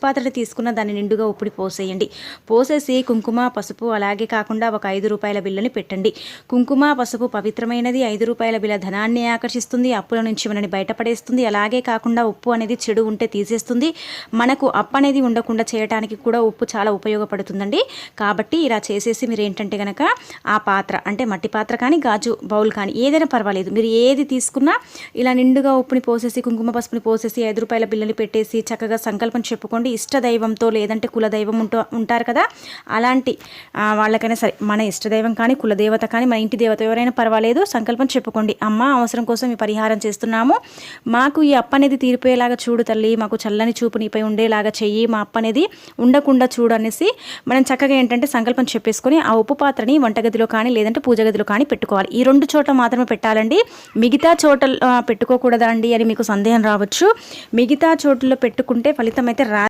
పాత్రని తీసుకున్న దాన్ని నిండుగా ఉప్పుని పోసేయండి. పోసేసి కుంకుమ, పసుపు అలాగే కాకుండా ఒక ₹5 బిల్లని పెట్టండి. కుంకుమ, పసుపు పవిత్రమైనది. ₹5 బిల్ల ధనాన్ని ఆకర్షిస్తుంది, అప్పుల నుంచి మనని బయటపడేస్తుంది. అలాగే కాకుండా ఉప్పు అనేది చెడు ఉంటే తీసేస్తుంది. మనకు అప్పు అనేది ఉండకుండా చేయడానికి కూడా ఉప్పు చాలా ఉపయోగపడుతుందండి. కాబట్టి ఇలా చేసేసి మీరు ఏంటంటే కనుక ఆ పాత్ర అంటే మట్టి పాత్ర కానీ గాజు బౌల్ కానీ ఏదైనా పర్వాలేదు, మీరు ఏది తీసుకున్నా ఇలా నిండుగా ఉప్పుని పోసేసి కుంకుమ పసుపుని పోసేసి ₹5 బిల్లని పెట్టేసి చక్కగా సంకల్పం చెప్పుకోండి. ఇష్టదైవంతో లేదంటే కులదైవం ఉంటారు కదా, అలాంటి వాళ్ళకైనా సరే, మన ఇష్టదైవం కానీ కులదేవత కానీ మన ఇంటి దేవత ఎవరైనా పర్వాలేదు, సంకల్పం చెప్పుకోండి. అమ్మ, అవసరం కోసం ఈ పరిహారం చేస్తున్నాము, మాకు ఈ అప్పు అనేది తీరిపోయేలాగా చూడు తల్లి, మాకు చల్లని చూపు నీపై ఉండేలాగా చెయ్యి, మా అప్పు అనేది ఉండకుండా చూడు అనేసి మనం చక్కగా ఏంటంటే సంకల్పం చెప్పేసుకొని ఆ ఉప్పు పాత్రని వంటగదిలో కానీ లేదంటే పూజ గదిలో కానీ పెట్టుకోవాలి. ఈ 2 చోట్ల మాత్రమే పెట్టాలండి. మిగతా చోట్ల పెట్టుకోకూడదా అండి అని మీకు సందేహం రావచ్చు. మిగతా చోట్లలో పెట్టుకుంటే ఫలితం అయితే